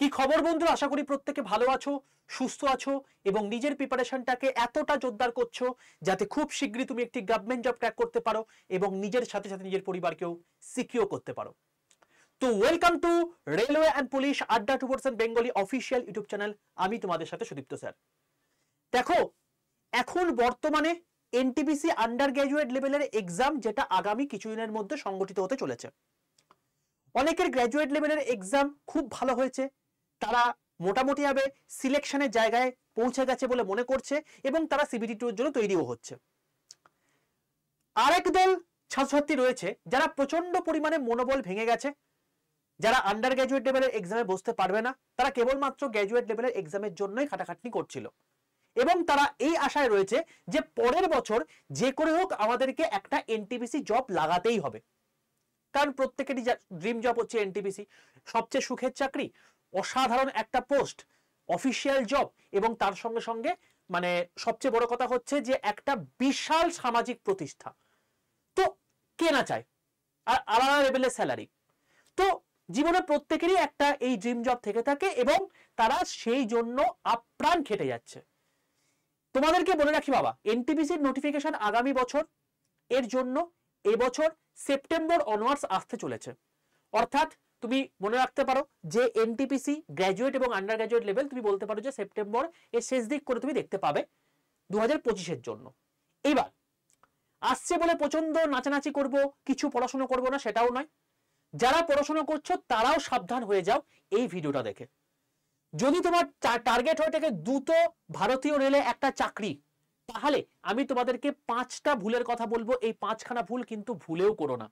কি খবর বন্ধুরা, আশা করি প্রত্যেকে ভালো আছো, সুস্থ আছো এবং নিজের প্রিপারেশনটাকে এতটা জোরদার করছো যাতে খুব শীঘ্রই তুমি একটি গভর্নমেন্ট জব ক্র্যাক করতে পারো এবং নিজের সাথে সাথে নিজের পরিবারকেও সিকিউর করতে পারো। তো welcome to railway and police আড্ডা 2% বেঙ্গলি অফিসিয়াল ইউটিউব চ্যানেল। আমি তোমাদের সাথে সুদীপ্ত স্যার। দেখো, এখন বর্তমানে এনটিপিসি আন্ডার গ্র্যাজুয়েট লেভেলের এক্সাম যেটা আগামী কিছুদিনের মধ্যে সংগঠিত হতে চলেছে। অনেকের গ্র্যাজুয়েট লেভেলের এক্সাম খুব ভালো হয়েছে, তারা মোটামুটিভাবে সিলেকশনের জায়গায় পৌঁছে গেছে বলে মনে করছে এবং তারা সিবিটি 2 এর জন্য তৈরিও হচ্ছে। আরেক দল ছাত্রছাত্রী রয়েছে যারা প্রচন্ড পরিমাণে মনোবল ভেঙে গেছে, যারা আন্ডার গ্র্যাজুয়েট লেভেলের এক্সামে বসতে পারবে না, তারা কেবলমাত্র গ্র্যাজুয়েট লেভেলের এক্সামের জন্যই খাটাখাটনি করছিল এবং তারা এই আশায় রয়েছে যে পরের বছর যে করে হোক আমাদেরকে একটা এনটিপিসি জব লাগাতেই হবে, কারণ প্রত্যেকেরই ড্রিম জব হচ্ছে এনটিপিসি, সবচেয়ে সুখের চাকরি, অসাধারণ একটা পোস্ট, অফিসিয়াল জব এবং তার সঙ্গে সঙ্গে মানে সবচেয়ে বড় কথা হচ্ছে যে একটা বিশাল সামাজিক প্রতিষ্ঠা। তো কে না চায়, আর আলাদা লেভেলের স্যালারি। তো জীবনে প্রত্যেকেরই একটা এই ড্রিম জব থেকে থাকে এবং তারা সেই জন্য আপ্রাণ খেটে যাচ্ছে। তোমাদেরকে বলে রাখি বাবা, এনটিপিসির নোটিফিকেশন আগামী বছর, এর জন্য এবছর সেপ্টেম্বর অনওয়ার্ডস আসতে চলেছে। অর্থাৎ তুমি মনে রাখতে পারো যে এনটিপিসি গ্র্যাজুয়েট এবং আন্ডার গ্র্যাজুয়েট লেভেল তুমি বলতে পারো যে সেপ্টেম্বর এর শেষ দিক করে তুমি দেখতে পাবে 2025-এর জন্য। এইবার আসছে বলে প্রচন্ড নাচানাচি করব, কিছু পড়াশোনা করব না সেটাও নয়। যারা পড়াশোনা করছো তারাও সাবধান হয়ে যাও এই ভিডিওটা দেখে। যদি তোমার টার্গেট হয়ে থাকে দ্রুত ভারতীয় রেলে একটা চাকরি, তাহলে আমি তোমাদেরকে 5টা ভুলের কথা বলবো। এই 5খানা ভুল কিন্তু ভুলেও করো না,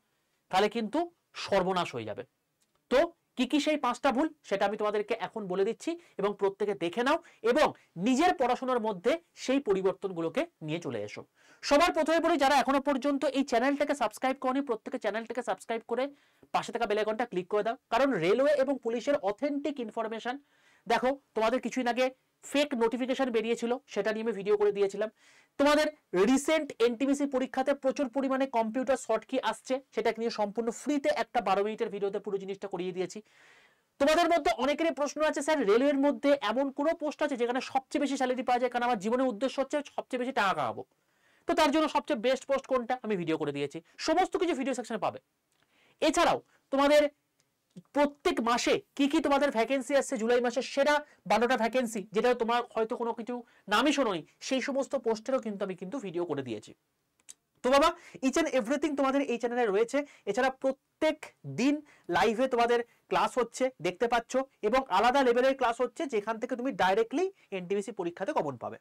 তাহলে কিন্তু সর্বনাশ হয়ে যাবে। তো কি কি সেই 5টা ভুল সেটা আমি তোমাদেরকে এখন বলে দিচ্ছি এবং প্রত্যেকে দেখে নাও এবং নিজের পড়াশোনার মধ্যে সেই পরিবর্তনগুলোকে নিয়ে চলে এসো। সবার প্রথমে বলি, যারা এখনো পর্যন্ত এই চ্যানেলটাকে সাবস্ক্রাইব করনি, প্রত্যেকে চ্যানেলটাকে সাবস্ক্রাইব করে পাশে থাকা বেল আইকনটা ক্লিক করে দাও, কারণ রেলওয়ে এবং পুলিশের অথেন্টিক ইনফরমেশন। দেখো, তোমাদের কিছুদিন আগে ফেক নোটিফিকেশন বেরিয়েছিল, সেটা নিয়ে আমি ভিডিও করে দিয়েছিলাম। তোমাদের রিসেন্ট এনটিপিসি পরীক্ষাতে প্রচুর পরিমাণে কম্পিউটার শর্টকি আসছে, সেটা নিয়ে সম্পূর্ণ ফ্রিতে একটা 12 মিনিটের ভিডিওতে পুরো জিনিসটা করিয়ে দিয়েছি। তোমাদের মধ্যে অনেকেরই প্রশ্ন আছে, স্যার রেলওয়ের মধ্যে এমন কোন পোস্ট আছে যেখানে সবচেয়ে বেশি স্যালারি পাওয়া যায়? কারণ আমার জীবনের উদ্দেশ্য হচ্ছে সবচেয়ে বেশি টাকা কামাবো। তো তার জন্য সবচেয়ে বেস্ট পোস্ট কোনটা আমি ভিডিও করে দিয়েছি, সমস্ত কিছু ভিডিও সেকশনে পাবে। এছাড়াও তোমাদের প্রত্যেক মাসে কি কি তোমাদের ভ্যাকেন্সি আসছে, জুলাই মাসে সেরা 12টা ভ্যাকেন্সি, যেটা তোমার হয়তো কোনো কিছু নামই শোনোনি, সেই সমস্ত পোস্টেরও কিন্তু আমি ভিডিও করে দিয়েছি। তো বাবা, ইচ এন্ড এভরিথিং তোমাদের এই চ্যানেলে রয়েছে। এছাড়া প্রত্যেক দিন লাইভে তোমাদের ক্লাস হচ্ছে দেখতে পাচ্ছ এবং আলাদা লেভেলের ক্লাস হচ্ছে যেখান থেকে তুমি ডাইরেক্টলি এনটিপিসি পরীক্ষাতে কমন পাবে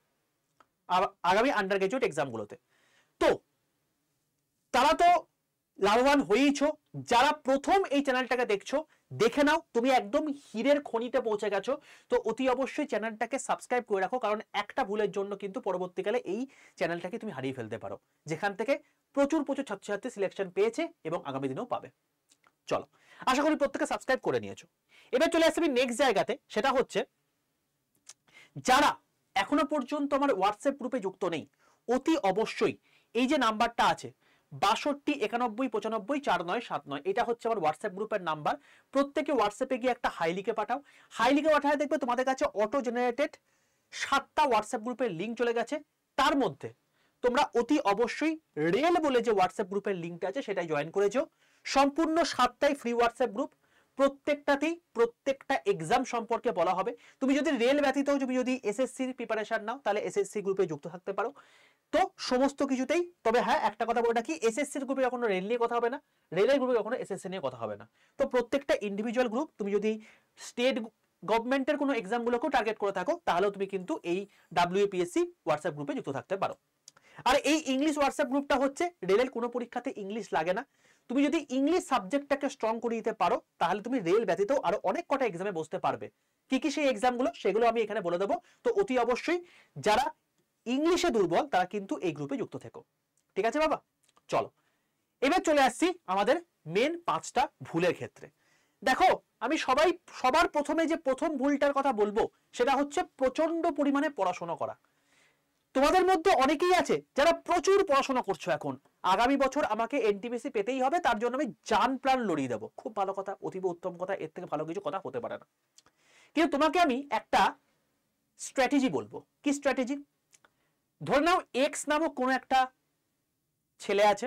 আগামী আন্ডার গ্র্যাজুয়েট এক্সামগুলোতে। তো তারা তো লাভবান হয়েইছো। যারা প্রথম এই চ্যানেলটাকে দেখছো, দেখে নাও, তুমি একদম হীরের খনিতে পৌঁছে গেছো। তো অতি অবশ্যই চ্যানেলটাকে সাবস্ক্রাইব করে রাখো, কারণ একটা ভুলের জন্য কিন্তু পরবর্তীকালে এই চ্যানেলটাকে তুমি হারিয়ে ফেলতে পারো, যেখান থেকে প্রচুর প্রচুর ছাত্রছাত্রী সিলেকশন পেয়েছে এবং আগামী দিনেও পাবে। চলো, আশা করি প্রত্যেকে সাবস্ক্রাইব করে নিয়েছো। এবার চলে আসবে নেক্সট জায়গাতে, সেটা হচ্ছে যারা এখনো পর্যন্ত আমার হোয়াটসঅ্যাপ গ্রুপে যুক্ত নেই, অতি অবশ্যই এই যে নাম্বারটা আছে 6291954979, এটা হচ্ছে আমার হোয়াটসঅ্যাপ গ্রুপের নাম্বার। প্রত্যেকে হোয়াটসঅ্যাপে গিয়ে একটা হাই লিখে পাঠাও। হাই লিখে পাঠালে দেখবে তোমাদের কাছে অটো জেনারেটেড 7টা হোয়াটসঅ্যাপ গ্রুপের লিঙ্ক চলে গেছে। তার মধ্যে তোমরা অতি অবশ্যই রেল বলে যে হোয়াটসঅ্যাপ গ্রুপের লিঙ্কটা আছে সেটাই জয়েন করেছো। সম্পূর্ণ 7টাই ফ্রি হোয়াটসঅ্যাপ গ্রুপ, প্রত্যেকটাতেই প্রত্যেকটা এক্সাম সম্পর্কে বলা হবে। তুমি যদি রেল ব্যতীত তুমি যদি এসএসসির প্রিপারেশন নাও, তাহলে এসএসসি গ্রুপে যুক্ত থাকতে পারো। তো সমস্ত কিছুতেই, তবে হ্যাঁ একটা কথা বলে রাখি, এসএসসির গ্রুপে কখনো রেল নিয়ে কথা হবে না, রেলের গ্রুপে কখনো এসএসসি নিয়ে কথা হবে না। তো প্রত্যেকটা ইন্ডিভিজুয়াল গ্রুপ, তুমি যদি স্টেট গভর্নমেন্টের কোনো এক্সামগুলোকেও টার্গেট করে থাকো, তাহলেও তুমি কিন্তু এই ডাব্লিউপিএসসি হোয়াটসঅ্যাপ গ্রুপে যুক্ত থাকতে পারো। আর এই ইংলিশ হোয়াটসঅ্যাপ গ্রুপটা হচ্ছে, রেলের কোনো পরীক্ষাতে ইংলিশ লাগে না। তুমি যদি ইংলিশ সাবজেক্টটাকে স্ট্রং করে দিতে পারো, তাহলে তুমি রেল ব্যতীত আরো অনেক কটা এক্সামে বসতে পারবে। কি কি সেই এক্সামগুলো সেগুলো আমি এখানে বলে দেবো। তো অতি অবশ্যই যারা ইংলিশে দুর্বল তারা কিন্তু এই গ্রুপে যুক্ত থেকো, ঠিক আছে বাবা? চলো, এবার চলে আসছি আমাদের মেন 5টা ভুলের ক্ষেত্রে। দেখো, আমি সবার প্রথমে যে প্রথম ভুলটার কথা বলবো সেটা হচ্ছে প্রচন্ড পরিমাণে পড়াশোনা করা। তোমাদের মধ্যে অনেকেই আছে যারা প্রচুর পড়াশোনা করছো এখন, আগামী বছর আমাকে এনটিপিসি পেতেই হবে, তার জন্য আমি জান প্রাণ লড়িয়ে দেবো। খুব ভালো কথা, অতীব উত্তম কথা, এর থেকে ভালো কিছু কথা হতে পারে না। কিন্তু তোমাকে আমি একটা স্ট্র্যাটেজি বলবো। কি স্ট্র্যাটেজি? ধরে নাও এক্স নামক কোনো একটা ছেলে আছে,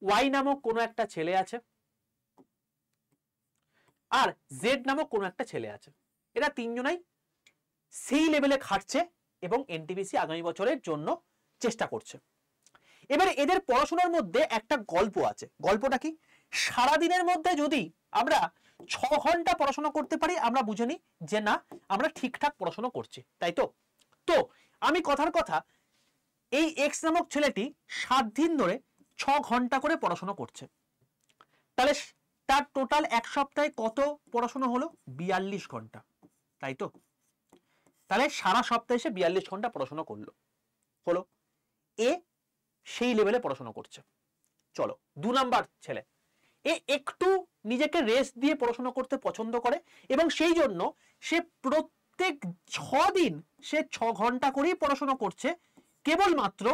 ওয়াই নামক কোনো একটা ছেলে আছে, আর জেড নামক কোনো একটা ছেলে আছে। এরা তিনজনাই সেই লেভেলে খাটছে এবং এনটিপিসি আগামী বছরের জন্য চেষ্টা করছে। এবারে এদের পড়াশোনার মধ্যে একটা গল্প আছে। গল্পটা কি? সারাদিনের মধ্যে যদি আমরা 6 ঘন্টা পড়াশোনা করতে পারি, আমরা বুঝে নিই যে না, আমরা ঠিকঠাক পড়াশোনা করছি, তাই তো? তো আমি কথার কথা, এই এক্স নামক ছেলেটি 7 দিন ধরে 6 ঘন্টা করে পড়াশোনা করছে। তাহলে তার টোটাল এক সপ্তাহে কত পড়াশোনা হলো? 42 ঘন্টা, তাই তো? তাহলে সারা সপ্তাহে সে 42 ঘন্টা পড়াশোনা করলো। হলো, এ সেই লেভেলে পড়াশোনা করছে। চলো 2 নাম্বার ছেলে, এ একটু নিজেকে রেস্ট দিয়ে পড়াশোনা করতে পছন্দ করে এবং সেই জন্য সে প্রত্যেক 6 দিন সে 6 ঘন্টা করেই পড়াশোনা করছে, কেবলমাত্র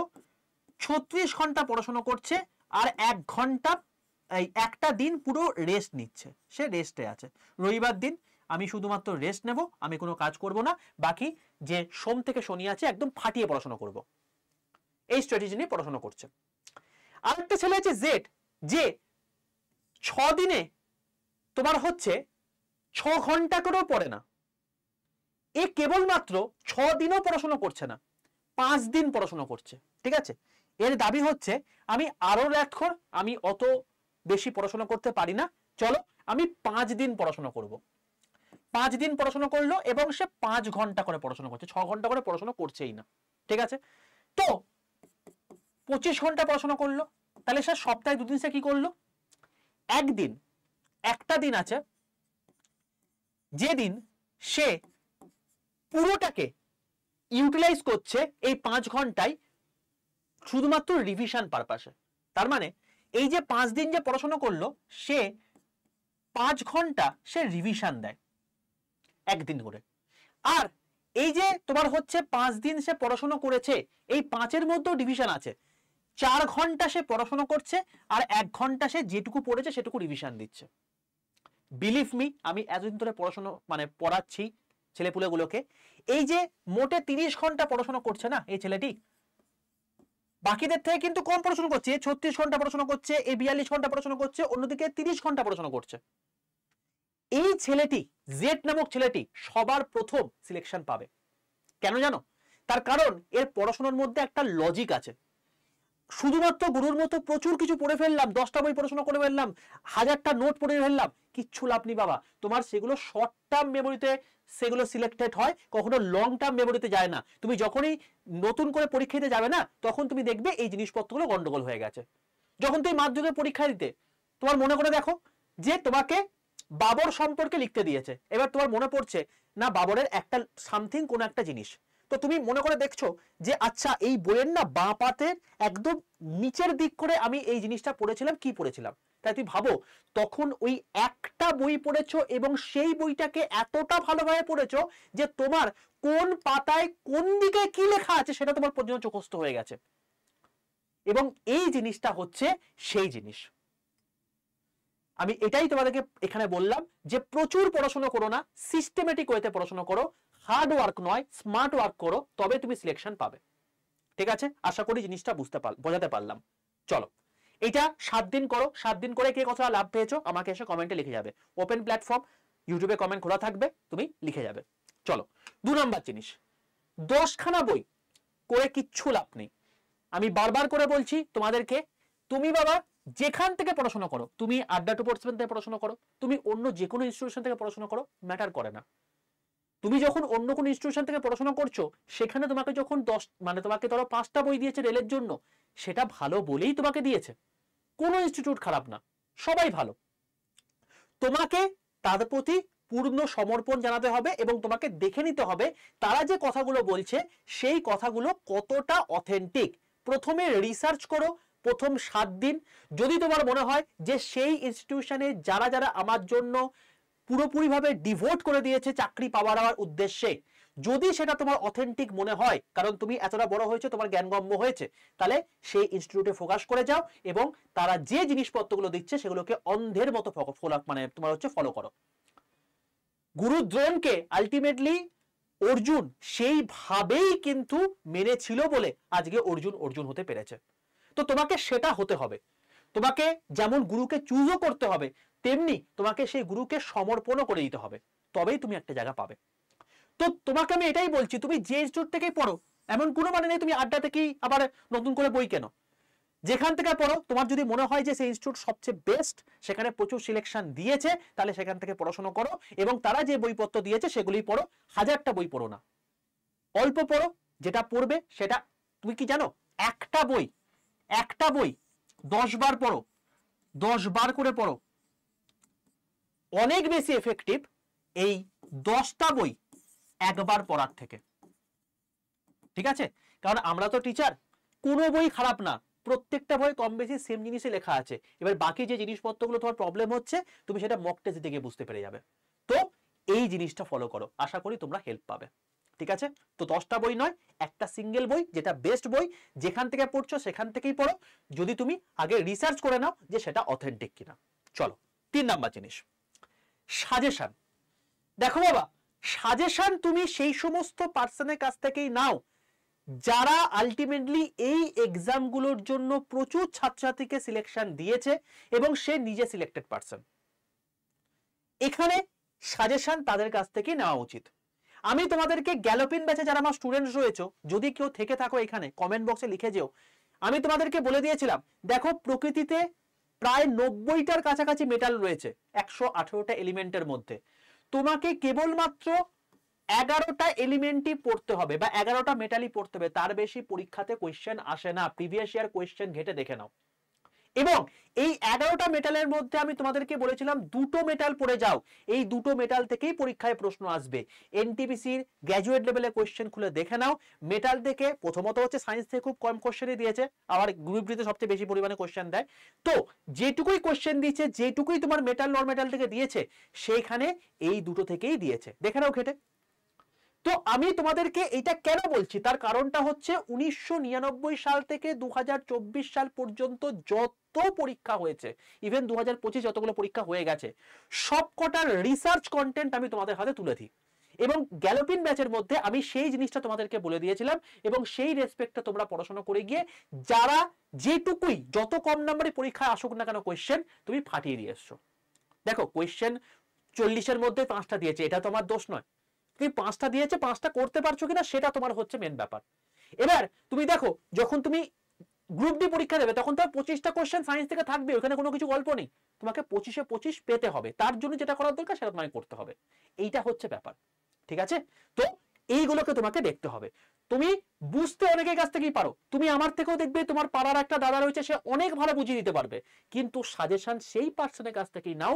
36 ঘন্টা পড়াশোনা করছে, আর 1 ঘন্টা একটা দিন পুরো রেস্ট নিচ্ছে, সে রেস্টে আছে। রবিবার দিন আমি শুধুমাত্র রেস্ট নেব, আমি কোনো কাজ করব না, বাকি যে সোম থেকে শনি আছে একদম ফাটিয়ে পড়াশোনা করব। এই স্ট্র্যাটেজি নিয়ে পড়াশোনা করছে। আরেকটা ছেলে আছে জেড, যে 6 দিনে তোমার হচ্ছে 6 ঘন্টা করেও পড়ে না। এ কেবলমাত্র 6 দিনও পড়াশোনা করছে না, 5 দিন পড়াশোনা করছে। ঠিক আছে, এর দাবি হচ্ছে আমি আরো ল্যাটখোর, আমি অত বেশি পড়াশোনা করতে পারি না, চলো আমি 5 দিন পড়াশোনা করব। 5 দিন পড়াশোনা করলো এবং সে 5 ঘন্টা করে পড়াশোনা করছে, 6 ঘন্টা করে পড়াশোনা করছেই না। ঠিক আছে, তো 25 ঘন্টা পড়াশোনা করলো। তাহলে সে সপ্তাহে 2 দিন সে কি করলো? একদিন, একটা দিন আছে যেদিন সে পুরোটাকে ইউটিলাইজ করছে এই 5 ঘন্টায় শুধুমাত্র রিভিশন পারপাসে। তার মানে এই যে 5 দিন যে পড়াশোনা করলো, সে 5 ঘন্টা সে রিভিশন দেয় একদিন করে। আর এই যে তোমার হচ্ছে 5 দিন সে পড়াশোনা করেছে, এই 5-এর মধ্যেও ডিভিশন আছে। 4 ঘন্টা সে পড়াশোনা করছে আর 1 ঘন্টা সে যেটুকু পড়েছে সেটুকু রিভিশন দিচ্ছে। বিলিভ মি, আমি এতদিন ধরে পড়াশোনা পড়াচ্ছি ছেলেপুলেগুলোকে, এই যে মোটে 30 ঘন্টা পড়াশোনা করছে না এই ছেলেটি, বাকিদের থেকে কিন্তু কম পড়াশোনা করছে। 36 ঘন্টা পড়াশোনা করছে, এ 42 ঘন্টা পড়াশোনা করছে, অন্যদিকে 30 ঘন্টা পড়াশোনা করছে। এই ছেলেটি, জেড নামক ছেলেটি, সবার প্রথম সিলেকশন পাবে। কেন জানো? তার কারণ এর পড়াশোনার মধ্যে একটা লজিক আছে। শুধুমাত্র গুরুর মতো প্রচুর কিছু পড়ে ফেললাম, 10টা বই পড়াশোনা করে ফেললাম, 1000টা নোট পড়ে ফেললাম, কিচ্ছু লাভ নেই বাবা। তোমার সেগুলো শর্ট টার্ম মেমোরিতে সেগুলো সিলেক্টেড হয়, কখনো লং টার্ম মেমোরিতে যায় না। তুমি যখনই নতুন করে পরীক্ষা দিতে যাবে না, তখন তুমি দেখবে এই জিনিসপত্রগুলো গন্ডগোল হয়ে গেছে। যখন তুমি মাধ্যমিক পরীক্ষা দিতে, তোমার মনে করে দেখো যে তোমাকে বাবর সম্পর্কে লিখতে দিয়েছে, এবার তোমার মনে পড়ছে না বাবরের একটা সামথিং কোন একটা জিনিস, তো তুমি মনে করে দেখছো যে আচ্ছা এই বইয়ের না বাঁ পাতের একদম নিচের দিক করে আমি এই জিনিসটা পড়েছিলাম, কি পড়েছিলাম। তাই তুই ভাবো, তখন ওই একটা বই পড়েছো এবং সেই বইটাকে এতটা ভালোভাবে পড়েছো যে তোমার কোন পাতায় কোন দিকে কি লেখা আছে সেটা তোমার পর্যন্ত মুখস্থ হয়ে গেছে। এবং এই জিনিসটা হচ্ছে সেই জিনিস। আমি এটাই তোমাদেরকে এখানে বললাম যে প্রচুর পড়াশোনা করো না, সিস্টেমেটিক ওয়েতে পড়াশোনা করো, হার্ড ওয়ার্ক নয়, স্মার্ট ওয়ার্ক করো, তবে তুমি সিলেকশন পাবে। ঠিক আছে, আশা করি জিনিসটা বোঝাতে পারলাম। চলো, এটা 7 দিন করো। 7 দিন করে কে কতটা লাভ পেয়েছো আমাকে এসে কমেন্টে লিখে যাবে। ওপেন প্ল্যাটফর্ম, ইউটিউবে কমেন্ট খোলা থাকবে, তুমি লিখে যাবে। চলো 2 নাম্বার জিনিস, 10খানা বই করে কিচ্ছু লাভ নেই। আমি বারবার করে বলছি তোমাদেরকে, তুমি বাবা যেখান থেকে পড়াশোনা করো, তুমি আড্ডা 247 থেকে পড়াশোনা করো, তুমি অন্য যে কোনো ইনস্টিটিউশন থেকে পড়াশোনা করো, ম্যাটার করে না। তুমি যখন অন্য কোনো ইনস্টিটিউশন থেকে পড়াশোনা করছো, সেখানে তোমাকে যখন তোমাকে ধরো 5টা বই দিয়েছে রেলের জন্য, সেটা ভালো বলেই তোমাকে দিয়েছে। কোনো ইনস্টিটিউট খারাপ না, সবাই ভালো। তোমাকে তার প্রতি পূর্ণ সমর্পণ জানাতে হবে এবং তোমাকে দেখে নিতে হবে তারা যে কথাগুলো বলছে সেই কথাগুলো কতটা অথেন্টিক। প্রথমে রিসার্চ করো প্রথম 7 দিন। যদি তোমার মনে হয় যে সেই ইনস্টিটিউশনে যারা যারা আমার জন্য পুরোপুরিভাবে ডিভোট করে দিয়েছে চাকরি পাওয়ার উদ্দেশ্যে, যদি সেটা তোমার অথেন্টিক মনে হয়, কারণ তুমি এতটা বড় হয়েছে, তোমার জ্ঞানগম্য হয়েছে, তাহলে সেই ইনস্টিটিউটে ফোকাস করে যাও এবং তারা যে জিনিসপত্রগুলো দিচ্ছে সেগুলোকে অন্ধের মতো তোমার হচ্ছে ফলো করো। গুরু দ্রোণকে আলটিমেটলি অর্জুন সেইভাবেই কিন্তু মেনেছিল বলে আজকে অর্জুন অর্জুন হতে পেরেছে। তো তোমাকে সেটা হতে হবে, তোমাকে যেমন গুরুকে চুজও করতে হবে, তেমনি তোমাকে সেই গুরুকে সমর্পণও করে দিতে হবে, তবেই তুমি একটা জায়গা পাবে। তো তোমাকে আমি এটাই বলছি, তুমি যে ইনস্টিটিউট থেকেই পড়ো, এমন কোনো মানে নেই তুমি আড্ডা থেকেই আবার নতুন করে বই কেনো। যেখান থেকে পড়ো, তোমার যদি মনে হয় যে সেই ইনস্টিটিউট সবচেয়ে বেস্ট, সেখানে প্রচুর সিলেকশন দিয়েছে, তাহলে সেখান থেকে পড়াশোনা করো এবং তারা যে বইপত্র দিয়েছে সেগুলোই পড়ো। 1000টা বই পড়ো না, অল্প পড়ো, যেটা পড়বে সেটা। তুমি কি জানো, একটা বই 10 বার পড়ো, 10 বার করে পড়ো, অনেক বেশি এফেক্টিভ এই 10টা বই একবার পড়ার থেকে। ঠিক আছে, কারণ আমরা তো টিচার, কোনো বই খারাপ না, প্রত্যেকটা বই কম বেশি সেম জিনিসই লেখা আছে। এবার বাকি যে জিনিসপত্রগুলো তোমার প্রবলেম হচ্ছে, তুমি সেটা মক টেস্ট দিয়ে বুঝতে পেরে যাবে। তো এই জিনিসটা ফলো করো, আশা করি তোমরা হেল্প পাবে। ঠিক আছে, তো 10টা বই নয়, একটা সিঙ্গেল বই, যেটা বেস্ট বই, যেখান থেকে পড়ছো সেখান থেকেই পড়ো, যদি তুমি আগে রিসার্চ করে নাও যে সেটা অথেন্টিক কিনা। চলো 3 নাম্বার জিনিস, সাজেশন। দেখো বাবা, সাজেশন তুমি সেই সমস্ত পার্সনের কাছ থেকেই নাও যারা আলটিমেটলি এই এক্সামগুলোর জন্য প্রচুর ছাত্রছাত্রীকে সিলেকশন দিয়েছে এবং সে নিজে সিলেক্টেড পার্সন। এখানে সাজেশন তাদের কাছ থেকে নেওয়া উচিত। আমি তোমাদেরকে গ্যালোপিন ব্যাচে যারা আমার স্টুডেন্টস রয়েছে, যদি কেউ থেকে থাকো এখানে কমেন্ট বক্সে লিখে যেও, আমি তোমাদেরকে বলে দিয়েছিলাম, দেখো প্রকৃতিতে প্রায় 90টার কাছাকাছি মেটাল রয়েছে 118টা এলিমেন্টের মধ্যে। তোমাকে কেবলমাত্র 11টা এলিমেন্টই পড়তে হবে বা 11টা মেটালই পড়তে হবে, তার বেশি পরীক্ষাতে কোয়েশ্চেন আসে না। প্রিভিয়াস ইয়ার কোয়েশ্চেন ঘেটে দেখে নাও। এবং এই 11টা মেটালের মধ্যে আমি তোমাদেরকে বলেছিলাম 2টো মেটাল পড়ে যাও, এই 2টো মেটাল থেকেই পরীক্ষায় প্রশ্ন আসবে। এনটিপিসির গ্র্যাজুয়েট লেভেলে কোয়েশ্চেন খুলে দেখে নাও, মেটাল থেকে প্রথমত হচ্ছে সায়েন্স থেকে খুব কম কোয়েশ্চেনই দিয়েছে, আবার গ্রুপ ডিতে সবচেয়ে বেশি পরিমাণে কোয়েশ্চেন দেয়। তো যেটুকুই কোয়েশ্চেন দিয়েছে, যেটুকুই তোমার মেটাল নন মেটাল থেকে দিয়েছে, সেইখানে এই 2টো থেকেই দিয়েছে, দেখে নাও ঘেটে। তো আমি তোমাদেরকে এটা কেন বলছি, তার কারণটা হচ্ছে 1999 সাল থেকে 2024 সাল পর্যন্ত যত পরীক্ষা হয়েছে, ইভেন 2025 যতগুলো পরীক্ষা হয়ে গেছে, সবকটার রিসার্চ কন্টেন্ট আমি তোমাদের হাতে তুলে দিই। এবং গ্যালোপিন ব্যাচের মধ্যে আমি সেই জিনিসটা তোমাদেরকে বলে দিয়েছিলাম এবং সেই রেসপেক্টে তোমরা পড়াশোনা করে গিয়ে যারা যেটুকুই যত কম নম্বরে পরীক্ষায় আসুক না কেন কোয়েশ্চেন, তুমি ফাটিয়ে দিয়ে এসছো। দেখো কোয়েশ্চেন 40-এর মধ্যে 5টা দিয়েছে, এটা তোমার দোষ নয়। তুমি 5টা দিয়েছে, 5টা করতে পারছো কিনা সেটা তোমার হচ্ছে মেন ব্যাপার। এবার তুমি দেখো, যখন তুমি গ্রুপ ডি পরীক্ষা দেবে তখন তো 25টা কোশ্চেন সায়েন্স থেকে থাকবে, ওখানে কোনো কিছু গল্প নেই। তোমাকে 25-এ 25 পেতে হবে, তার জন্য যেটা করার দরকার সেটা তোমাকে করতে হবে। এইটা হচ্ছে ব্যাপার। ঠিক আছে, তো এইগুলোকে তোমাকে দেখতে হবে। তুমি বুঝতে অনেকের কাছ থেকেই পারো, তুমি আমার থেকেও দেখবে তোমার পাড়ার একটা দাদা রয়েছে, সে অনেক ভালো বুঝিয়ে দিতে পারবে, কিন্তু সাজেশন সেই পার্সনের কাছ থেকেই নাও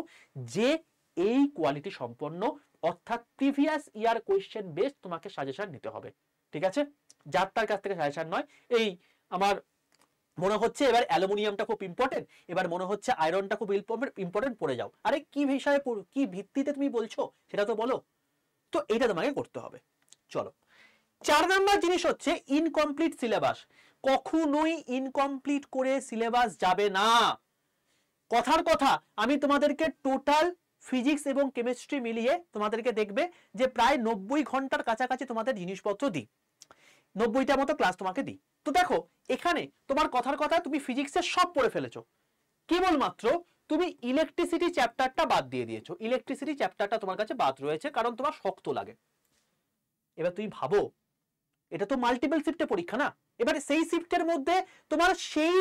যে এই কোয়ালিটি সম্পন্ন, অর্থাৎ প্রিভিয়াস ইয়ার কোয়েশ্চেন বেস তোমাকে সাজেশন নিতে হবে। ঠিক আছে, যার তার কাছ থেকে সাজেশন নয়। এই আমার মনে হচ্ছে এবার অ্যালুমিনিয়ামটা খুব ইম্পর্টেন্ট, এবার মনে হচ্ছে আয়রনটা খুব ইম্পর্টেন্ট, পড়ে যাও। আরে কি বিষয়ে, কি ভিত্তিতে তুমি বলছো সেটা তো বলো। তো এটা তোমাকে করতে হবে। চলো 4 নাম্বার জিনিস হচ্ছে ইনকমপ্লিট সিলেবাস। কখনোই ইনকমপ্লিট করে সিলেবাস যাবে না। কথার কথা, আমি তোমাদেরকে টোটাল ফিজিক্স এবং কেমিস্ট্রি মিলিয়ে তোমাদেরকে দেখবে যে প্রায় 90 ঘন্টার কাছাকাছি তোমাদের জিনিসপত্র দিই, 90টা মতো ক্লাস তোমাকে দিই। তো দেখো এখানে তোমার কথার কথা তুমি ফিজিক্সের সব পড়ে ফেলেছো, কেবলমাত্র তুমি ইলেকট্রিসিটি চ্যাপ্টারটা বাদ দিয়ে দিয়েছো। ইলেকট্রিসিটি চ্যাপ্টারটা তোমার কাছে বাদ রয়েছে কারণ তোমার শক্ত লাগে। এবার তুমি ভাবো, এটা তো মাল্টিপল শিফটে পরীক্ষা না, এবার সেই শিফটের মধ্যে তোমার সেই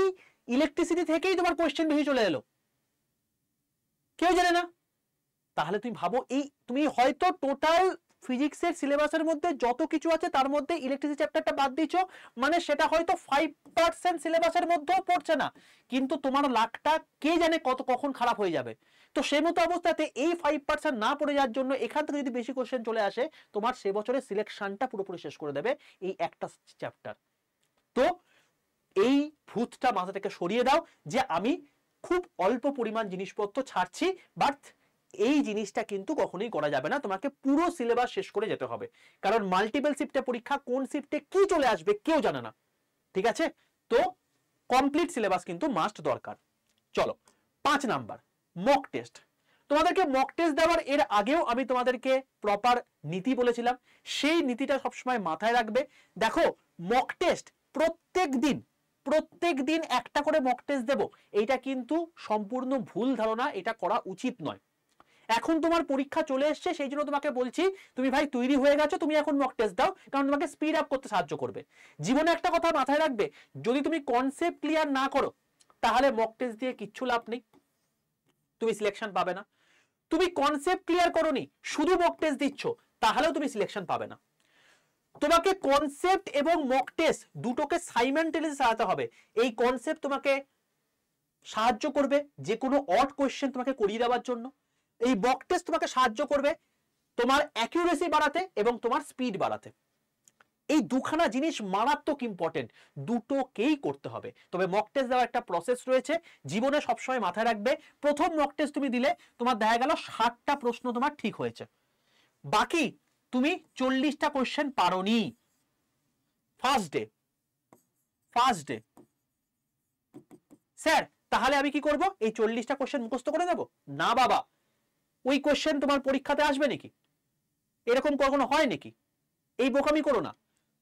ইলেকট্রিসিটি থেকেই তোমার কোয়েশ্চেন বেশি চলে এলো, কেউ জানে না। তাহলে তুমি ভাবো, এই তুমি হয়তো টোটাল ফিজিক্সের সিলেবাসের মধ্যে যত কিছু আছে তার মধ্যে ইলেকট্রিসিটি চ্যাপ্টারটা বাদ দিয়েছো, মানে সেটা হয়তো 5% সিলেবাসের মধ্যেও পড়ছে না, কিন্তু তোমার লাখটা কে জানে কখন খারাপ হয়ে যাবে। তো সেই মতো অবস্থাতে এই 5% না পড়ে যাওয়ার জন্য এখান থেকে যদি বেশি কোশ্চেন চলে আসে, তোমার সে বছরের সিলেকশনটা পুরোপুরি শেষ করে দেবে এই একটা চ্যাপ্টার। তো এই ভূতটা মাথা থেকে সরিয়ে দাও যে আমি খুব অল্প পরিমাণ জিনিসপত্র ছাড়ছি, বাট এই জিনিসটা কিন্তু কখনোই করা যাবে না, তোমাকে পুরো সিলেবাস শেষ করে যেতে হবে। কারণ মাল্টিপল শিফটে পরীক্ষা, কোন শিফটে কি চলে আসবে কেউ জানে না। ঠিক আছে, তো কমপ্লিট সিলেবাস কিন্তু মাস্ট দরকার। চলো 5 নাম্বার মক টেস্ট। তোমাদেরকে মক টেস্ট দেওয়ার এর আগেও আমি তোমাদেরকে প্রপার নীতি বলেছিলাম, সেই নীতিটা সবসময় মাথায় রাখবে। দেখো মক টেস্ট প্রত্যেক দিন একটা করে মক টেস্ট দেবো, এইটা কিন্তু সম্পূর্ণ ভুল ধারণা, এটা করা উচিত নয়। এখন তোমার পরীক্ষা চলে এসছে, সেই জন্য তোমাকে বলছি তুমি ভাই তৈরি হয়ে গেছো, তুমি এখন মক টেস্ট দাও, কারণ তোমাকে স্পিড আপ করতে সাহায্য করবে। জীবনে একটা কথা মাথায় রাখবে, যদি তুমি কনসেপ্ট ক্লিয়ার না করো তাহলে মক টেস্ট দিয়ে কিচ্ছু লাভ নেই, তুমি সিলেকশন পাবে না। তুমি কনসেপ্ট ক্লিয়ার করোনি, শুধু মক টেস্ট দিচ্ছ, তাহলেও তুমি সিলেকশন পাবে না। তোমাকে কনসেপ্ট এবং মক টেস্ট দুটোকে সাইমালটেনিয়াসলি চালাতে হবে। এই কনসেপ্ট তোমাকে সাহায্য করবে যে কোনো অড কোশ্চেন তোমাকে করিয়ে দেওয়ার জন্য, এই মক টেস্ট তোমাকে সাহায্য করবে তোমার অ্যাকিউরেসি বাড়াতে এবং তোমার স্পিড বাড়াতে। এই দুখানা জিনিস মারাত্মক ইম্পর্টেন্ট, দুটোকেই করতে হবে। তবে মক টেস্ট দেওয়ার একটা প্রসেস রয়েছে, জীবনে সবসময় মাথায় রাখবে। প্রথম মক টেস্ট তুমি দিলে তোমার দেখা গেল 60টা প্রশ্ন তোমার ঠিক হয়েছে, বাকি তুমি 40টা কোশ্চেন পারোনি ফার্স্ট ডে। স্যার তাহলে আমি কি করব, এই 40টা কোশ্চেন মুখস্থ করে দেব? না বাবা, ওই কোশ্চেন তোমার পরীক্ষাতে আসবে নাকি? এরকম কখনো হয় নাকি? এই বোকামি করো না।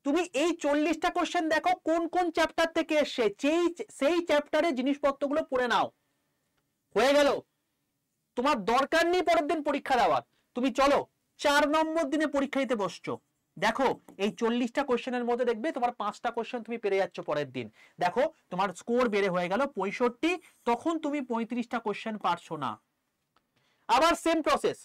তুমি এই 40টা কোশ্চেন দেখো কোন কোন চ্যাপ্টার থেকে এসছে, সেই চ্যাপ্টারে জিনিসপত্রগুলো পড়ে নাও, হয়ে গেল। তোমার দরকার নেই পরের দিন পরীক্ষা দেওয়ার, তুমি চলো 4 নম্বর দিনে পরীক্ষা দিতে বসছো, দেখো এই 40টা কোশ্চেনের মধ্যে দেখবে তোমার 5টা কোশ্চেন তুমি পেরে যাচ্ছ পরের দিন, দেখো তোমার স্কোর বেড়ে হয়ে গেল 65, তখন তুমি 35টা কোশ্চেন পারছো না। আবার সেম প্রসেস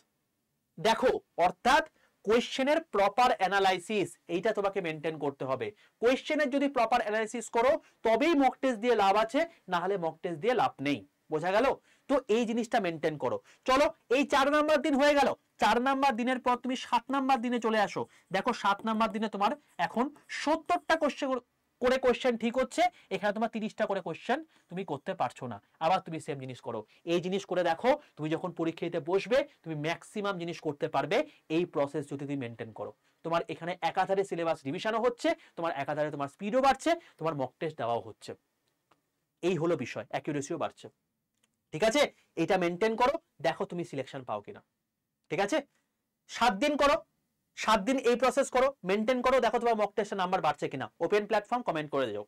দেখো, অর্থাৎ কোয়েশ্চেনের প্রপার অ্যানালাইসিস এইটা তোমাকে মেনটেন করতে হবে। কোয়েশ্চেনের যদি প্রপার অ্যানালাইসিস করো তবেই মক টেস্ট দিয়ে লাভ আছে, না হলে মক টেস্ট দিয়ে লাভ নেই। বোঝা গেল? তো এই জিনিসটা মেনটেন করো। চলো এই 4 নাম্বার দিন হয়ে গেল, 4 নাম্বার দিনের পর তুমি 7 নাম্বার দিনে চলে আসো। দেখো 7 নাম্বার দিনে তোমার এখন 70টা করে কোশ্চেন ঠিক হচ্ছে, এখানে তোমার 30টা করে কোশ্চেন তুমি করতে পারছো না। আবার তুমি সেম জিনিস করো, এই জিনিস করে দেখো, তুমি যখন পরীক্ষা দিতে বসবে তুমি ম্যাক্সিমাম জিনিস করতে পারবে এই প্রসেস যদি তুমি মেনটেন করো। তোমার এখানে একাধারে সিলেবাস রিভিশনও হচ্ছে, তোমার একাধারে তোমার স্পিডও বাড়ছে, তোমার মক টেস্ট দেওয়াও হচ্ছে। এই হলো বিষয়, অ্যাকিউরেসিও বাড়ছে। ঠিক আছে, এটা মেনটেন করো, দেখো তুমি সিলেকশন পাও কিনা। ঠিক আছে, 7 দিন করো, 7 দিন এই প্রসেস করো, মেনটেন করো, দেখো তোমার মক টেস্টের নাম্বার বাড়ছে কিনা। ওপেন প্ল্যাটফর্ম কমেন্ট করে দিও।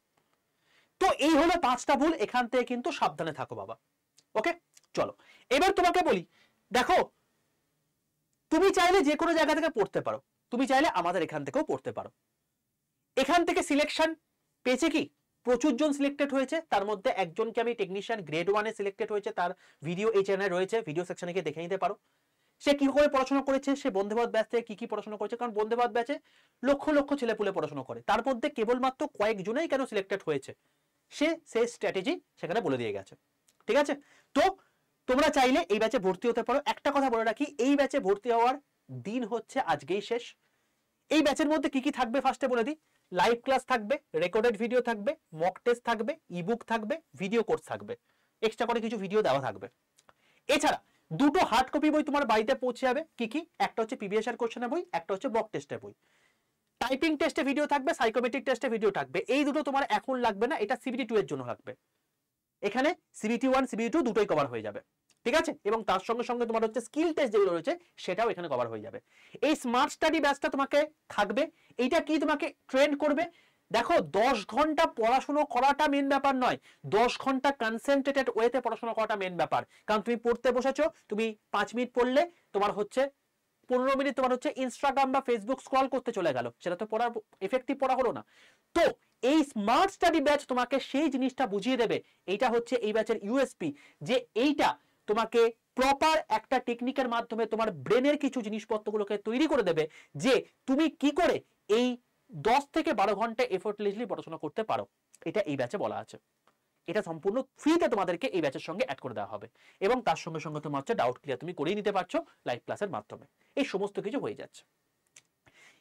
তো এই হলো 5টা ভুল, এখান থেকে কিন্তু সাবধানে থাকো বাবা। ওকে, চলো এবার তোমাকে বলি, দেখো তুমি চাইলে যে কোনো জায়গা থেকে পড়তে পারো, তুমি চাইলে আমাদের এখান থেকেও পড়তে পারো। এখান থেকে সিলেকশন পেয়েছে কি, প্রচুর জন সিলেক্টেড হয়েছে, তার মধ্যে একজনকে আমি টেকনিশিয়ান গ্রেড 1 এ সিলেক্টেড হয়েছে, তার ভিডিও এই চ্যানেলে রয়েছে, ভিডিও সেকশনে গিয়ে দেখে নিতে পারো। সে কি করে পড়াশোনা করেছে, সে বন্দে ভারত ব্যাচ থেকে কি পড়াশোনা করেছে, কারণ বন্দে ভারত ব্যাচে লক্ষ লক্ষ ছেলেপুলে পড়াশোনা করে, তার মধ্যে কেবলমাত্র কয়েকজনই কেন সিলেক্টেড হয়েছে, সে স্ট্র্যাটেজি সেখানে বলে দিয়ে গেছে। ঠিক আছে, তো তোমরা চাইলে এই ব্যাচে ভর্তি হতে পারো। একটা কথা বলে রাখি, এই ব্যাচে ভর্তি হওয়ার দিন হচ্ছে আজকেই শেষ। এই ব্যাচের মধ্যে কি কি থাকবে ফার্স্টে বলে দিই, লাইভ ক্লাস থাকবে, রেকর্ডেড ভিডিও থাকবে, মক টেস্ট থাকবে, ইবুক থাকবে, ভিডিও কোর্স থাকবে, এক্সট্রা করে কিছু ভিডিও দেওয়া থাকবে। এছাড়া দুটো হার্ড কপি বই তোমার বাড়িতে পৌঁছে যাবে। কি কি, একটা হচ্ছে প্রিভিয়াস ইয়ার কোশ্চেনের বই, একটা হচ্ছে মক টেস্টের বই। টাইপিং টেস্টে ভিডিও থাকবে, সাইকোমেট্রিক টেস্টে ভিডিও থাকবে। এই দুটো তোমার এখন লাগবে না, এটা সিবিটি 2 এর জন্য লাগবে। এখানে সিবিটি 1 সিবিটি 2 দুটোই কভার হয়ে যাবে। ঠিক আছে, এবং তার সঙ্গে সঙ্গে তোমার হচ্ছে স্কিল টেস্ট যেগুলো রয়েছে সেটাও এখানে কভার হয়ে যাবে। এই স্মার্ট স্টাডি ব্যাচটা তোমাকে থাকবে, এইটা কি তোমাকে ট্রেন করবে। দেখো 10 ঘন্টা পড়াশোনা করাটা মেন ব্যাপার নয়, 10 ঘন্টা কনসেন্ট্রেটেড ওয়েতে পড়াশোনা করাটা মেন ব্যাপার। কারণ তুমি পড়তে বসেছো, তুমি 5 মিনিট পড়লে তোমার হচ্ছে 15 মিনিট তোমার হচ্ছে ইনস্টাগ্রাম বা ফেসবুক স্ক্রল করতে চলে গেল, সেটা তো পড়ার এফেক্টিভ পড়া হলো না। তো এই স্মার্ট স্টাডি ব্যাচ তোমাকে সেই জিনিসটা বুঝিয়ে দেবে। এইটা হচ্ছে এই ব্যাচের ইউএসপি, যে এইটা তোমাকে প্রপার একটা টেকনিকের মাধ্যমে তোমার ব্রেনের কিছু জিনিসপত্রগুলোকে তৈরি করে দেবে, যে তুমি কি করে এই 10 থেকে 12 ঘন্টা এফোর্টলেসলি পড়াশোনা করতে পারো। এটা এই ব্যাচে বলা আছে। এটা সম্পূর্ণ ফ্রিতে তোমাদেরকে এই ব্যাচের সঙ্গে অ্যাড করে দেওয়া হবে, এবং তার সঙ্গে সঙ্গে তোমার হচ্ছে ডাউট ক্লিয়ার তুমি করেই নিতে পারছো লাইভ ক্লাসের মাধ্যমে। এই সমস্ত কিছু হয়ে যাচ্ছে।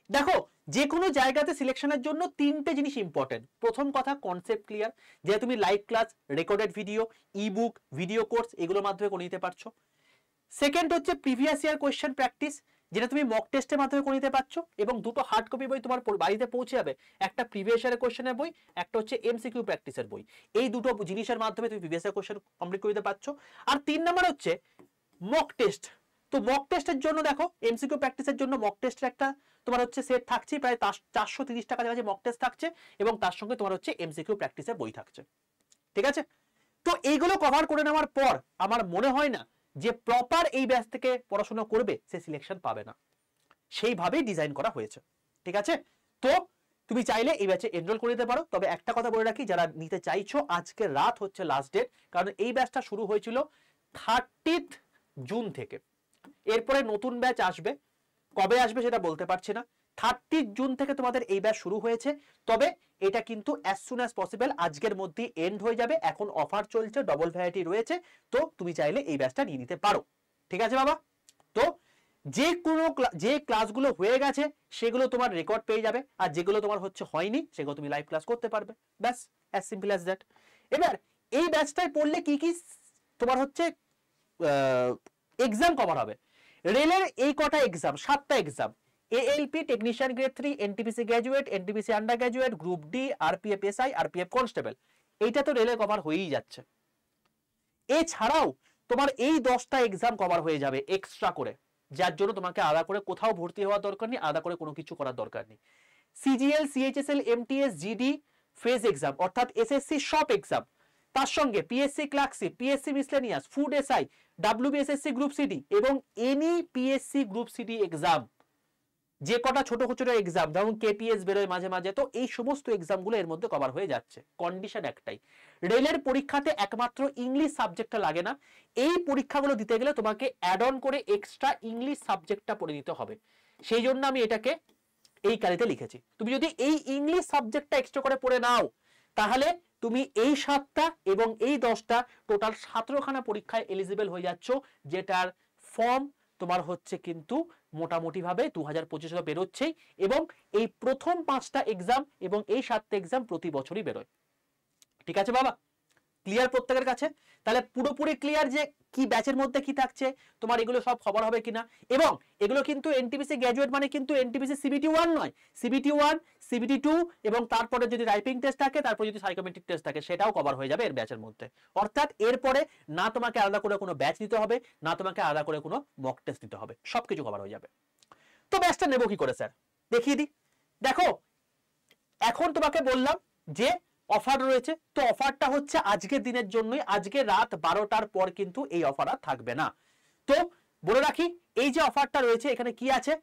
দেখো যে কোনো জায়গাতে সিলেকশনের জন্য 3টে জিনিস ইম্পর্টেন্ট। প্রথম কথা কনসেপ্ট ক্লিয়ার, যে তুমি live class, recorded video, ebook, video course এগুলোর মাধ্যমে করে নিতে পারছো। সেকেন্ড হচ্ছে প্রিভিয়াস ইয়ার কোয়েশ্চেন প্র্যাকটিস, যেটা তুমি মক টেস্টের মাধ্যমে করে নিতে পারছো, এবং দুটো হার্ড কপি বই তোমার বাড়িতে পৌঁছে যাবে। একটা প্রিভিয়াস ইয়ারের কোয়েশ্চেনের বই, একটা হচ্ছে এমসিকিউ প্র্যাকটিসের বই। এই দুটো জিনিসের মাধ্যমে তুমি প্রিভিয়াস ইয়ার কোয়েশ্চেন কমপ্লিট করে নিতে পারছো। আর 3 নাম্বার হচ্ছে মক টেস্ট। তো মক টেস্টের জন্য দেখো এমসিকিউ প্র্যাকটিসের জন্য মক টেস্টের একটা তোমার হচ্ছে সেট থাকছে, প্রায় 430 টাকা কাছাকাছি মক টেস্ট থাকছে, এবং তার সঙ্গে তোমার হচ্ছে এমসিকিউ প্র্যাকটিসের বই থাকছে। ঠিক আছে, তো এইগুলো কভার করে নেওয়ার পর আমার মনে হয় না যে প্রপার এই ব্যাচ থেকে পড়াশোনা করবে সে সিলেকশন পাবে না, সেইভাবেই ডিজাইন করা হয়েছে। ঠিক আছে, তো তুমি চাইলে এই ব্যাচে এনরোল করে দিতে পারো। তবে একটা কথা বলে রাখি, যারা নিতে চাইছো আজকে রাত হচ্ছে লাস্ট ডেট, কারণ এই ব্যাচটা শুরু হয়েছিল 30 জুন থেকে। এরপরে নতুন ব্যাচ আসবে, কবে আসবে সেটা বলতে পারছি না। 30 জুন থেকে তোমাদের এই ব্যাচ শুরু হয়েছে, তবে এটা কিন্তু অ্যাজ সুন অ্যাজ পসিবল আজকের মধ্যেই এন্ড হয়ে যাবে। এখন অফার চলছে, ডবল ভ্যারাইটি রয়েছে, তো তুমি চাইলে এই ব্যাচটা নিয়ে নিতে পারো। ঠিক আছে বাবা, তো যে ক্লাসগুলো হয়ে গেছে সেগুলো তোমার রেকর্ড পেয়ে যাবে, আর যেগুলো তোমার হচ্ছে হয়নি সেগুলো তুমি লাইভ ক্লাস করতে পারবে, ব্যাস, অ্যাজ সিম্পল অ্যাজ দ্যাট। এবার এই ব্যাচটায় পড়লে কি কি তোমার হচ্ছে এক্সাম কভার হবে। রেলের এই কটা এক্সাম, 7টা exam, ALP technician grade 3, NTPC graduate, NTPC under graduate, group D, RPF SI, RPF constable, এইটা তো রেলের কভার হয়েই যাচ্ছে। এছাড়াও তোমার এই 10টা এক্সাম কভার হয়ে যাবে এক্সট্রা করে, যার জন্য তোমাকে আলাদা করে কোথাও ভর্তি হওয়ার দরকার নেই, আলাদা করে কোনো কিছু করার দরকার নেই। CGL, CHSL, MTS, GD phase exam অর্থাৎ এসএসসি সব এক্সাম, তার সঙ্গে PSC clerkship, PSC miscellaneous, food SI, WBSSC group CD এবং any PSC group CD exam, যে কটা ছোট ছোট এক্সাম যেমন কেপিএস বেরোয় মাঝে মাঝে, তো এই সমস্ত এক্সামগুলো এর মধ্যে কভার হয়ে যাচ্ছে। কন্ডিশন একটাই, রেলের পরীক্ষাতে একমাত্র ইংলিশ সাবজেক্টটা লাগে না, এই পরীক্ষাগুলো দিতে গেলে তোমাকে অ্যাড অন করে এক্সট্রা ইংলিশ সাবজেক্টটা পড়ে নিতে হবে। সেই জন্য আমি এটাকে এই কালিতে লিখেছি। তুমি যদি এই ইংলিশ সাবজেক্টটা এক্সট্রা করে পড়ে নাও, তাহলে তুমি এই 7টা এবং এই 10টা টোটাল 17খানা পরীক্ষায় এলিজিবল হয়ে যাচ্ছ, যেটার ফর্ম তোমার হচ্ছে কিন্তু মোটামুটি ভাবে 2025 বেরোচ্ছেই, এবং এই প্রথম 5টা এক্সাম এবং এই 7টা এক্সাম প্রতি বছরই বেরোয়। ঠিক আছে বাবা, ক্লিয়ার প্রত্যেকের কাছে? তাহলে পুরোপুরি ক্লিয়ার যে কি ব্যাচের মধ্যে কি থাকছে, তোমার এগুলো সব খবর হবে কিনা। এবং এগুলো কিন্তু এনটিপিসি গ্র্যাজুয়েট মানে কিন্তু এনটিপিসি সিবিটি 1 নয়, সিবিটি 1, সিবিটি 2 এবং তারপরে যদি টাইপিং টেস্ট থাকে, তারপরে যদি সাইকোমেট্রিক টেস্ট থাকে, সেটাও কভার হয়ে যাবে এর ব্যাচের মধ্যে। অর্থাৎ এরপরে না তোমাকে আলাদা করে কোনো ব্যাচ নিতে হবে, না তোমাকে আলাদা করে কোনো মক টেস্ট দিতে হবে, সবকিছু কভার হয়ে যাবে। তো ব্যাচটা নেব কি করে স্যার, দেখিয়ে দিই। দেখো এখন তোমাকে বললাম যে অফার রয়েছে, তো অফারটা হচ্ছে আজকের দিনের জন্যই, আজকে রাত 12টার পর কিন্তু এই অফার আর থাকবে না। তো বলে রাখি, এই যে অফারটা রয়েছে এখানে কি আছে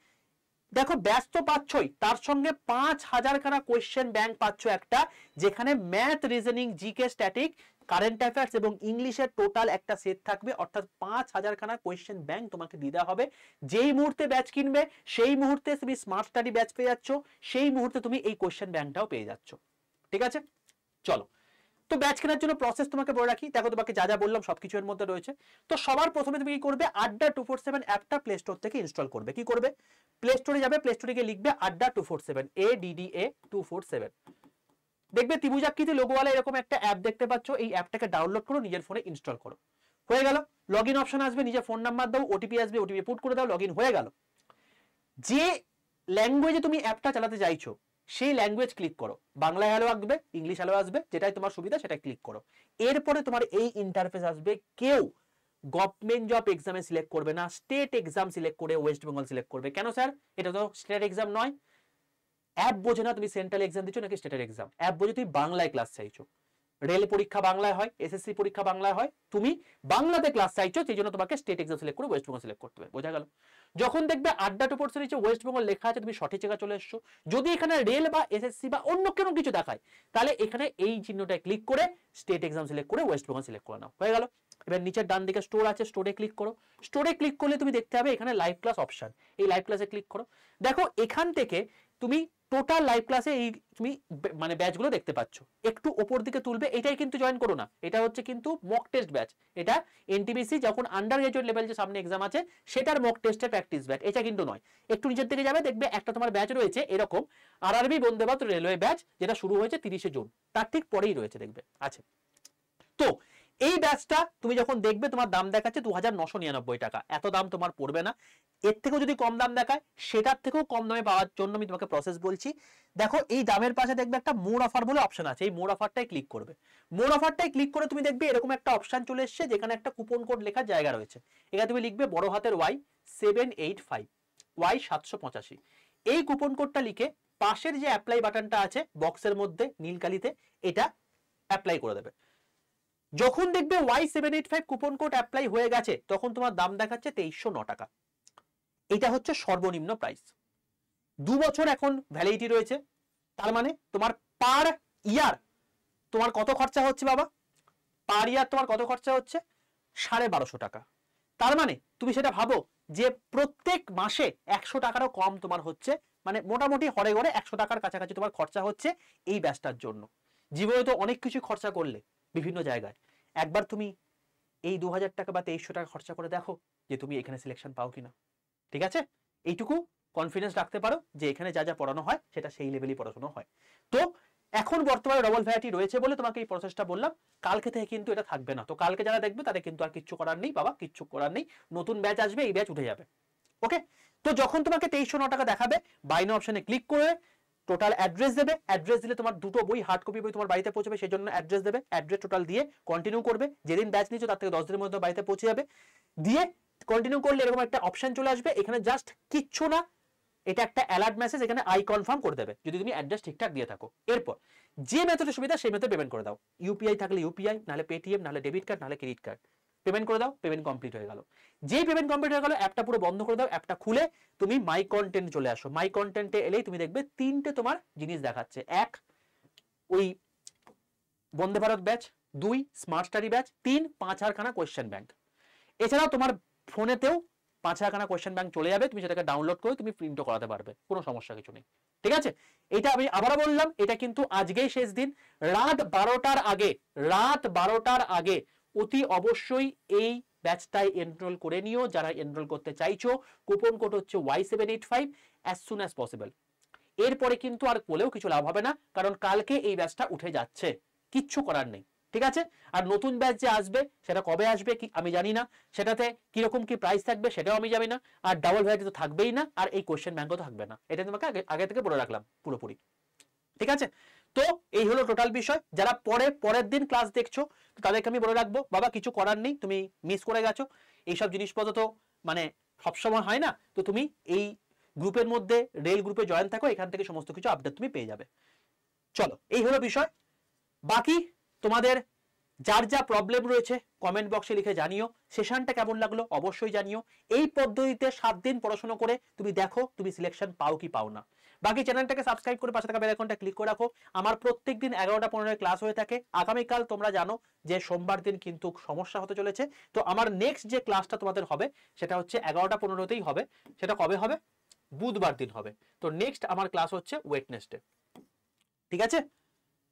দেখো, ব্যাচ তো পাচ্ছই, তার সঙ্গে 5000 খানা কোয়েশ্চেন ব্যাংক পাচ্ছ একটা, যেখানে math, reasoning, GK, static, current affairs এবং ইংলিশের টোটাল একটা সেট থাকবে। অর্থাৎ 5000 খানা কোয়েশ্চেন ব্যাংক তোমাকে দিয়ে দেওয়া হবে। যেই মুহূর্তে ব্যাচ কিনবে সেই মুহূর্তে তুমি স্মার্ট স্টাডি ব্যাচ পেয়ে যাচ্ছ, সেই মুহূর্তে তুমি এই কোয়েশ্চেন ব্যাংকটাও পেয়ে যাচ্ছ। ঠিক আছে, চলো। তো ব্যাচ কেনার জন্য প্রসেস তোমাকে বলে রাখি, দেখো তোমাকে যা যা বললাম সবকিছু এর মধ্যে রয়েছে। তো সবার প্রথমে তুমি কি করবে, আড্ডা 247 অ্যাপটা প্লে স্টোর থেকে ইনস্টল করবে। কি করবে, প্লে স্টোরে যাবে, প্লে স্টোরে গিয়ে লিখবে আড্ডা 247, ADDA 247, দেখবে ত্রিভুজাকৃতি লোগোওয়ালা এরকম একটা অ্যাপ দেখতে পাচ্ছ। এই অ্যাপটাকে ডাউনলোড করো, নিজের ফোনে ইনস্টল করো। হয়ে গেল, লগইন অপশন আসবে, নিজের ফোন নাম্বার দাও, ওটিপি আসবে, ওটিপি পুট করে দাও, লগইন হয়ে গেল। যে ল্যাঙ্গুয়েজে তুমি অ্যাপটা চালাতে চাইছো সেই ল্যাঙ্গুয়েজ ক্লিক করো, বাংলায় হ্যালো আসবে, ইংলিশ হ্যালো আসবে, যেটাই তোমার সুবিধা সেটা ক্লিক করো। এরপরে তোমার এই ইন্টারফেস আসবে। কেউ গভর্নমেন্ট জব এক্সামে সিলেক্ট করবে না, স্টেট এক্সাম সিলেক্ট করে ওয়েস্ট বেঙ্গল সিলেক্ট করবে। কেন স্যার, এটা তো স্টেট এক্সাম নয়। অ্যাপ বোঝে না তুমি সেন্ট্রাল এক্সাম দিচ্ছ নাকি স্টেটের এক্সাম, অ্যাপ বোঝে তুমি বাংলায় ক্লাস চাইছো। রেল পরীক্ষা বাংলায় হয়, এসএসসি পরীক্ষা বাংলায় হয়, তুমি বাংলাতে ক্লাস চাইছো, সেই জন্য তোমাকে স্টেট এক্সাম সিলেক্ট করে ওয়েস্ট বেঙ্গল সিলেক্ট করতে হবে। বোঝা গেল? যখন দেখবে আড্ডা 247 নিচে ওয়েস্ট বেঙ্গল লেখা আছে, তুমি সঠিক জায়গায় চলে এসছো। যদি এখানে রেল বা এসএসসি বা অন্য কোনো কিছু দেখায়, তাহলে এখানে এই চিহ্নটায় ক্লিক করে স্টেট এক্সাম সিলেক্ট করে ওয়েস্ট বেঙ্গল সিলেক্ট করে নাও। হয়ে গেল। এবার নিচের ডান দিকে স্টোর আছে, স্টোরে ক্লিক করো। স্টোরে ক্লিক করলে তুমি দেখতে হবে এখানে লাইভ ক্লাস অপশন, এই লাইভ ক্লাসে ক্লিক করো। দেখো এখান থেকে তুমি টোটাল লাইভ ক্লাসে এই তুমি মানে ব্যাচগুলো দেখতে পাচ্ছ। একটু উপর দিকে তুলবে, এটাই কিন্তু জয়েন করো না, এটা হচ্ছে কিন্তু মক টেস্ট ব্যাচ। এটা এনটিপিসি যখন আন্ডার গ্রাজুয়েট লেভেল যে সামনে এক্সাম আছে সেটার মক টেস্টের প্র্যাকটিস ব্যাচ, এটা কিন্তু নয়। একটু নিচের দিকে যাবে, দেখবে একটা তোমার ব্যাচ রয়েছে এরকম, RRB Vande Bharat railway batch, যেটা শুরু হয়েছে 30শে জুন, তার ঠিক পরেই রয়েছে দেখবে আছে। তো এই ব্যাচটা তুমি যখন দেখবে তোমার দাম দেখাচ্ছে 2999 টাকা, এত দাম তোমার পড়বে না। এর থেকেও যদি কম দাম দেখায় সেটার থেকেও কম দামে পাওয়ার জন্য আমি তোমাকে প্রসেস বলছি। দেখো এই দামের পাশে দেখবে একটা মোর অফার বলে অপশন আছে, এই মোর অফারটাই ক্লিক করবে। মোর অফারটাই ক্লিক করে তুমি দেখবে এরকম একটা অপশন চলে এসেছে যেখানে একটা কুপন কোড লেখার জায়গা রয়েছে। এখানে তুমি লিখবে বড় হাতের Y785 Y785। এই কুপন কোডটা লিখে পাশের যে অ্যাপ্লাই বাটনটা আছে বক্সের মধ্যে নীল কালিতে, এটা অ্যাপ্লাই করে দেবে। যখন দেখবে Y785 কুপন কোড অ্যাপ্লাই হয়ে গেছে তখন তোমার দাম দেখাচ্ছে 2309 টাকা। এটা হচ্ছে সর্বনিম্ন প্রাইস। 2 বছর এখন ভ্যালিডিটি রয়েছে, তার মানে তোমার পার ইয়ার তোমার কত খরচা হচ্ছে বাবা? পার ইয়ার তোমার কত খরচা হচ্ছে? 1250 টাকা। তার মানে তুমি সেটা ভাবো যে প্রত্যেক মাসে 100 টাকারও কম তোমার হচ্ছে, মানে মোটামুটি হরে ঘরে 100 টাকার কাছাকাছি তোমার খরচা হচ্ছে এই ব্যাচটার জন্য। জীবনে তো অনেক কিছু খরচা করলে বিভিন্ন জায়গায়, একবার তুমি এই 2000 টাকা বা 2300 টাকা খরচা করে দেখো যে তুমি এখানে সিলেকশন পাও কিনা। ঠিক আছে, এইটুকু কনফিডেন্স রাখতে পারো যে এখানে যা যা পড়ানো হয় সেটা সেই লেভেলই পড়াশোনা হয়। তো এখন বর্তমানে ডবল ভ্যারাইটি রয়েছে বলে তোমাকে এই প্রসেসটা বললাম, কালকে থেকে কিন্তু এটা থাকবে না। তো কালকে যারা দেখবে তাদের কিন্তু আর কিচ্ছু করার নেই বাবা, কিচ্ছু করার নেই, নতুন ব্যাচ আসবে, এই ব্যাচ উঠে যাবে। ওকে, তো যখন তোমাকে 2309 টাকা দেখাবে বাই নাও অপশনে ক্লিক করে টোটাল অ্যাড্রেস দেবে। অ্যাড্রেস দিলে তোমার দুটো বই হার্ড কপি বই তোমার বাড়িতে পৌঁছবে, সেই জন্য অ্যাড্রেস দেবে। অ্যাড্রেস টোটাল দিয়ে কন্টিনিউ করবে, যেদিন ব্যাচ নিচ্ছ তার থেকে 10 দিনের মধ্যে বাড়িতে পৌঁছে যাবে। দিয়ে কন্টিনিউ করলে এরকম একটা অপশন চলে আসবে, এখানে জাস্ট কিচ্ছু না, এটা একটা অ্যালার্ট মেসেজ, এখানে আই কনফার্ম করে দেবে যদি তুমি অ্যাড্রেস ঠিকঠাক দিয়ে থাকো। এরপর যে মেথডে সুবিধা সেই মেথডে পেমেন্ট করে দাও। ইউপিআই থাকলে ইউপিআই, নাহলে পেটিএম, নাহলে ডেবিট কার্ড, নাহলে ক্রেডিট কার্ড, পেমেন্ট করে দাও। পেমেন্ট কমপ্লিট হয়ে গেল। যেই পেমেন্ট কমপ্লিট হয়ে গেল অ্যাপটা পুরো বন্ধ করে দাও। অ্যাপটা খুলে তুমি মাই কন্টেন্ট চলে আসো। মাই কন্টেন্টে এলেই তুমি দেখবে তিনটে তোমার জিনিস দেখাচ্ছে। এক, ওই Vande Bharat batch, 2 smart study batch, 3 5000 খানা কোয়েশ্চেন ব্যাংক। এছাড়াও তোমার ফোনেতেও 5000 খানা কোয়েশ্চেন ব্যাংক চলে যাবে, তুমি সেটাকে ডাউনলোড করে তুমি প্রিন্টও করাতে পারবে, কোনো সমস্যা কিছু নেই। ঠিক আছে, এটা আমি আবারও বললাম, এটা কিন্তু আজকেই শেষ দিন। রাত 12টার আগে অতি অবশ্যই এই ব্যাচটায় এনরোল করে নিও যারা এনরোল করতে চাইছো। কুপন কোড হচ্ছে Y785 as soon as possible। এরপরে কিন্তু আর বলেও কিছু লাভ হবে না, কারণ কালকে এই ব্যাচটা উঠে যাচ্ছে, কিচ্ছু করার নেই। ঠিক আছে, আর নতুন ব্যাচ যে আসবে সেটা কবে আসবে কি আমি জানি না, সেটাতে কিরকম কি প্রাইস থাকবে সেটাও আমি জানি না, আর ডাবল ভ্যারাইটি তো থাকবেই না, আর এই কোশ্চেন ব্যাংকও থাকবে না, এটা তোমাকে আগে থেকে বলে রাখলাম পুরোপুরি। ঠিক আছে, তো এই হলো টোটাল বিষয়। যারা পরের দিন ক্লাস দেখছো তাদেরকে আমি বলে রাখবো বাবা কিছু করার নেই, তুমি মিস করে গেছো, এইসব জিনিসপত্র তো মানে সবসময় হয় না, তো তুমি এই গ্রুপের মধ্যে রেল গ্রুপে জয়েন থাকো, এখান থেকে সমস্ত কিছু আপডেট তুমি পেয়ে যাবে। চলো, এই হলো বিষয়। বাকি তোমাদের যার যা প্রবলেম রয়েছে কমেন্ট বক্সে লিখে জানিও। সেশনটা কেমন লাগলো অবশ্যই জানিও। এই পদ্ধতিতে 7 দিন পড়াশোনা করে তুমি দেখো তুমি সিলেকশন পাও কি পাও না। বাকি চ্যানেলটাকে সাবস্ক্রাইব করে পাশে থাকা বেল আইকনটা ক্লিক করে রাখো। আমার প্রত্যেকদিন 11টা 15 ক্লাস হয়ে থাকে। আগামীকাল তোমরা জানো যে সোমবার দিন কিন্তু সমস্যা হতে চলেছে, তো আমার নেক্সট যে ক্লাসটা তোমাদের হবে সেটা হচ্ছে 11টা 15তেই হবে। সেটা কবে হবে? বুধবার দিন হবে। তো নেক্সট আমার ক্লাস হচ্ছে ওয়েডনেসডে। ঠিক আছে,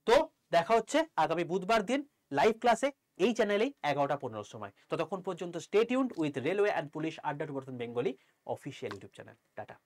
তো দেখা হচ্ছে আগামী বুধবার দিন লাইভ ক্লাসে এই চ্যানেলেই 11টা 15 সময়। ততক্ষণ পর্যন্ত stay tuned with railway and police Adda to Bengali official YouTube channel. Tata.